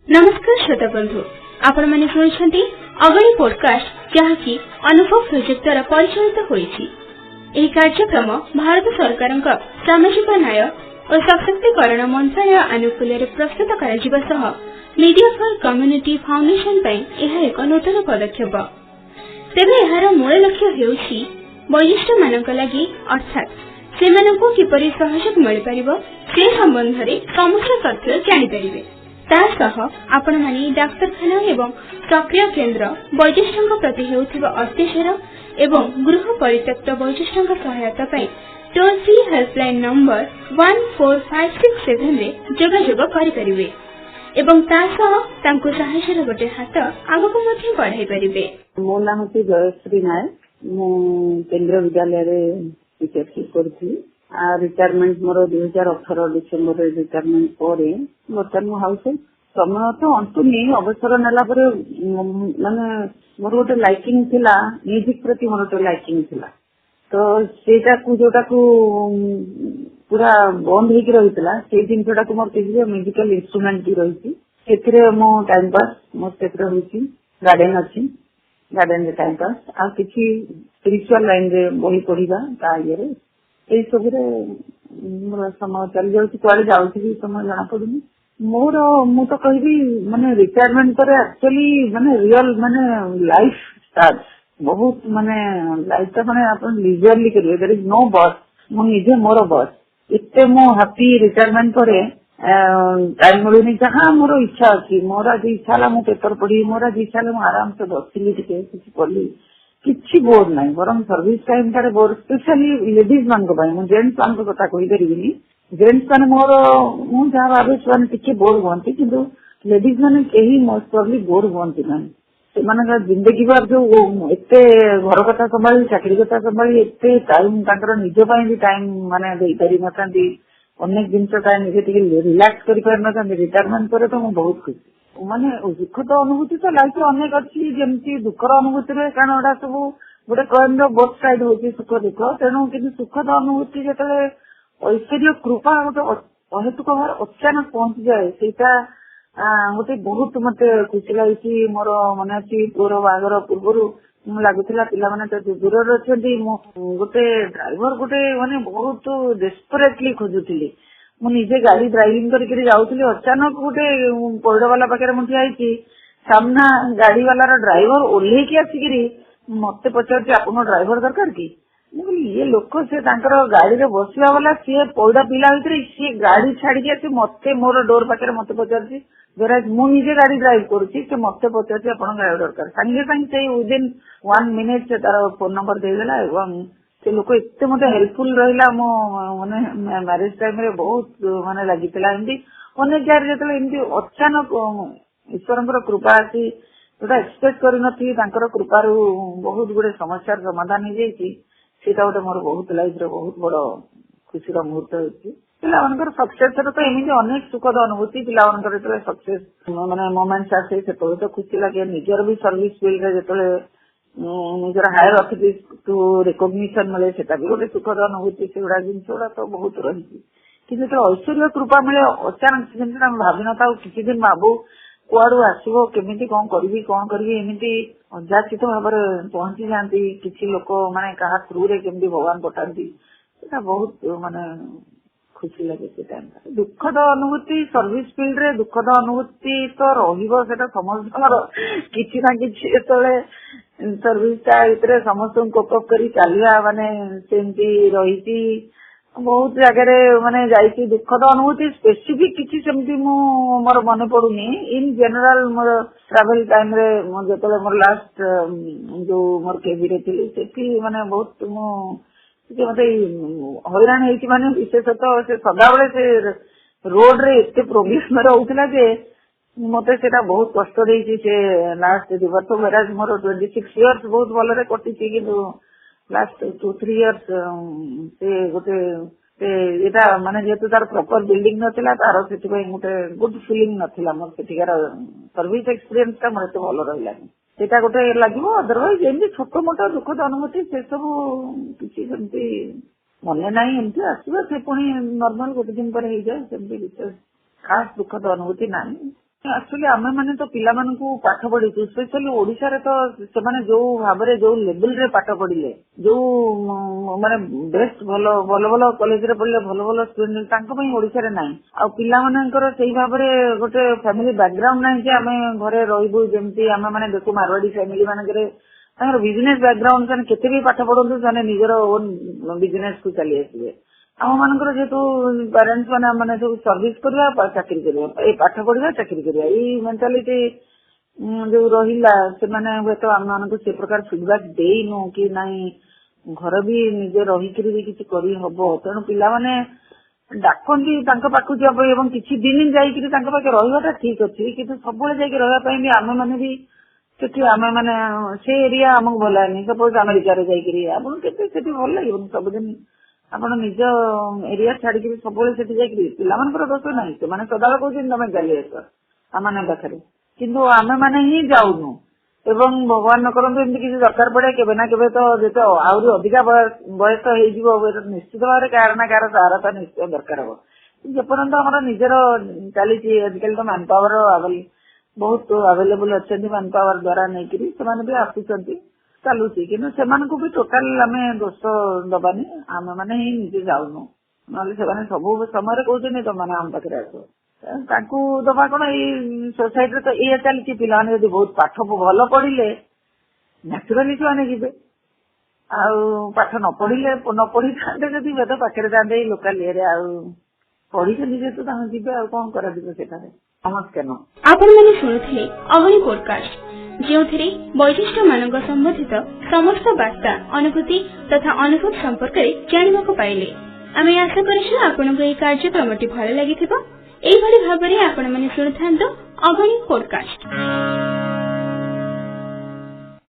नमस्कार श्रोता बंधु आपण माने सुनिछंती अगली पॉडकास्ट जहाँकि अनुभव प्रोजेक्ट द्वारा परिचालित होईछि। एही कार्यक्रम भारत सरकारक सामाजिक न्याय और सशक्तिकरण मंत्रालय आनुकूल्य प्रस्तुत कराजिबा सह मीडिया फॉर कम्युनिटी फाउंडेशन पई एहा एक नूतन पदक्षेप। तेबे एहार मूल लक्ष्य हेउछि वरिष्ठ मानक लागि अर्थात सेमानकु किपरि सहयोग मिल परिबो से संबंध रे समस्त तथ्य जानि परिबे। तासह आपण माने डाक्तरखाना एवं सक्रिय केन्द्र वैज्येष्ठଙ୍କ प्रति हेउथिबा अत्याचार एवं गृह परित्यक्त वैज्येष्ठଙ୍କ सहायता पई टोल फ्री हेल्पलाइन नंबर 14567 रे जोगाजोग करि परिबे एवं तासह तांको सहायतार गोटे हाथ आगको मध्ये बढ़ाई परिबे। मो नाम होती जयश्री नायक। मु केंद्र विद्यालय रे टीचरशिप करथि। रिटायरमेंट मोर 2018 डिसेंबर रिटायरमेंट पर बर्तमान हाउस समय तो अंतु नहीं अवसर नेला पर माने मोर गोटे लाइकिंग थिला म्यूजिक प्रति मोर गोटे लाइकिंग थिला तो सेटा को जोटा को पूरा बंद होके रहितला से जिनटा को मोर केजी म्यूजिकल इंस्ट्रूमेंट भी रहिछि एथिरे मो टाइम पास मोर सेत्र होछि गार्डन अछि गार्डन रे टाइम पास आ किछि स्पिरिचुअल लाइन रे बही पढिबा ता ये एई सब रे मोर समय चल जाउछि कुआडे जाउछि समय जाना पडुनी मोर मु तो कहबी माने रिटायरमेंट पर एक्चुअली माने रियल माने लाइफ स्टार्ट बहुत माने लाइफ तो माने अपन लीजरली करिवे देयर इज नो बॉस मु निजे मोर बॉस इत्ते मो हैप्पी रिटायरमेंट पर टाइम मिलुनी जहाँ मोर इच्छा अछि मोर आज इच्छा ला मु पेपर पढ़ी मोर आज इच्छा ला मु आराम से बसिली टिके किछि पढ़ली किछि बोर नाही बरम सर्विस टाइम तारे बोर स्पेशली लेडीज मान को भाई मु जेंट्स मान को कथा कहि परिबिनी जेंट्स माने मोर मु जहाँ भावे ସେମାନେ ଟିକେ बोर हुअन्ति किंतु लेडीज माने केही मोस्ट प्रोबब्ली बोर हुअन्ति नाही सेमानका जिंदगी भर जो एते घर कथा संभाळी चाकरी कथा संभाळी एते टाइम ताकर निज पई भी टाइम माने देई पारि नथांती अनेक दिन तो टाइम निजे टिके रिलैक्स करि पार नथांती रिटायरमेंट पर तो मु बहुत खुशी माने दुखद अनुभूति तो लाइफ अनेक अच्छी जेमती दुखर अनुभूति रे कारण ओडा सब गोटे कॉइन रो बोथ साइड होची सुख दुख तेणु किंतु सुखद अनुभूति जेतले ऐश्वर्य कृपा गोटे अहेतुक भाव अचानक पहुंची जाए सेटा गोटे बहुत मते खुशी लगी मोर मन अच्छी पुअर बागर पूर्व लगुला पिला माने दूर अच्छी गोटे ड्राइवर गोटे माने बहुत डेस्परेटली खोजुली मु निजे गाड़ी ड्राइविंग करके जाऊली अचानक गोटे पैड़ वाला पाखे मुझे आई सामना गाड़ी वाला ड्राइवर ओह्लैकी आसिकी मत पचार आपन ड्राइवर दरकार कि ये लोक से गाड़ी रे बसला वाला सी पैड़ा पिला भीतर सी गाड़ी छाड़ी आसी मत मोर डोर पाखे मत पचार मुझे गाड़ी ड्राइव करुच्ची से मत पचार आप गाड़ी दरकार सांगे सांगे विदिन 1 मिनिट से तार फोन नंबर देदेला से लोक एत मत हेल्पफुल रहा मो माने मैरिज टाइम रे बहुत माने लगी एमती अनेक जगह जो अचानक ईश्वर कृपा आसी जोटा एक्सपेक्ट कर कृपारू बहुत गुड़े समस्या समाधान हो जाइए सीटा गोटे मोर बहुत लाइफ रे बहुत बड़ खुशी मुहूर्त होती पिला सक्सेस तो एमती अनेक सुखद अनुभूति पिला सक्सेस माने मोमेंट्स आसे से तो खुशी लगे निजर भी सर्विस फील्ड रे जेतले निजर हायर ऑफिस टू रिकॉग्निशन मिले सेटा भी गोटे सुखद अनुभूति से गुड़ा जिन तो बहुत रही कि ऐश्वर्य कृपा मिले अचानक जिन भावी न था किसी दिन बाबू कुआड़ू आसो केमी कौन करी एमती अजाचित भाव पहुंची जाती किसी लोक माने कहा थ्रू रे केमती भगवान पठाती बहुत माने खुशी लगे से टाइम दुखद अनुभूति सर्विस फील्ड रे दुखद अनुभूति तो रहिबो सेटा समस्त किछि ना किछि एतले सर्विसटा इतरे समस्त कोप करी चलिया माने सेमती रहिची बहुत जगह माने जाइए दुखद अनुभूति स्पेसिफिक किसी सेमती मोर मन पड़ुनी इन जनरल मोर ट्रैवल टाइम रे जो मोर लास्ट जो मोर केबी रे थी सेठी माने बहुत मत हैरान होती माने विशेषतः से सदा बेले से रोड रे एते प्रोब्लेम रोला जे मते सेटा बहुत कष्ट देइछि से लास्ट 2 वर्ष मेराज मोर 26 इयर्स बहुत भलरे कटिछि कि लास्ट 2-3 इयर्स से गोटे एटा माने जेतु तार प्रॉपर बिल्डिंग नथिला तार सेति गोटे गुड फीलिंग नथिला मोर सेटिकार सर्विस एक्सपीरियंस ता मोर तो भलो रहिलानी सेटा गोटे लागिवो अदरवाइज एमती छोटो मोटो दुखद अनुभूति से सब किछि सेमती मने नाही एमती आसीबो से पुणी नॉर्मल गोटे दिन पर हे जाय सेमती विशेष खास दुखद अनुभूति नाही। एक्चुअली आमे माने तो पिला मानकु पाठ पढ़ी स्पेशली ओडिशा रे तो सेमाने जो भाबरे जो लेवल रे पाठ पढ़िले जो माने बेस्ट भलो भलो भलो कॉलेज रे पढ़ले भलो भलो स्टूडेंट तांको पई ओडिशा रे नाही आ पिला मानकर सेही भाबरे गोटे फैमिली बैकग्राउंड नाही जे आमे घरे रहिबु जेमती आमे माने देखु मारवाड़ी फैमिली मानकरे तांकर बिजनेस बैकग्राउंड सने केते भी पाठ पढंतु सने निजर ओन बिजनेस को चली आसीबे आम मानकर जेतु पेरेंट्स माने माने सब सर्विस करबा चाकरी करबा ए पाठ पढ़िबा चाकरी करबा ई मेंटालिटी जो रहिला से माने हुए तो आम मानक से प्रकार फीडबैक देइनु कि नाही घर भी निजे रही करी भी किछि करी हबो तेनु पिला माने डाकंती तांका पाखु जब एवं किछि दिन जाई कि तांका पाखे रहिबाटा ठीक अछि किंतु सबले जाई के रहबा पई भी आमे माने भी सेठी आमे माने से एरिया हमक भलानी सपोज अमेरिका रे जाई करी आपन केते सेठी भल लागिबो सब दिन आपण निज एरिया छाड़ी के सबले सेठी जाई करी पिला मानकर दोष नाही से माने सदाला कहउछन तमे चली आस आमाने पाखरे किंतु आमे माने ही जाउनु एवं भगवान न करंतु एमती किसी दरकार पड़े केबे ना केबे तो जेतो आउरी अधिका बयस हेई जीवो निश्चित भाव कार ना कार सहायता निश्चय दरकार हो जेपर्यंत हमर निजर चली आजकल तो मैन पावर बहुत अवेलेबल अच्छे मैन पावर द्वारा नहीं करी से भी आसुचंती चलुची कि भी टोटाल आम दोष दबानी आम मैंने ही निजे जाऊनु ना सब समय कहते तुम मैंने आम पाखे आस दबा कौन ये सोसाइटी तो ये चलती पिला बहुत पाठ भल पढ़िले न्याचुराली से जी पाठ न पढ़िले न पढ़ी था जब वेद पाखे था लोकाल ये पढ़ी जेतु जी कौन कर नमस्कार आपण मैंने शुणुले अगली पॉडकास्ट जो वैशिष्ट मानक संबंधित समस्त वार्ता अनुभूति तथा अनुभव संपर्क में जानवाक पाइले आम आशा करूँ आपन कार्यक्रम भल लगी भाव में आपण मैंने शुणुता अगली पॉडकास्ट।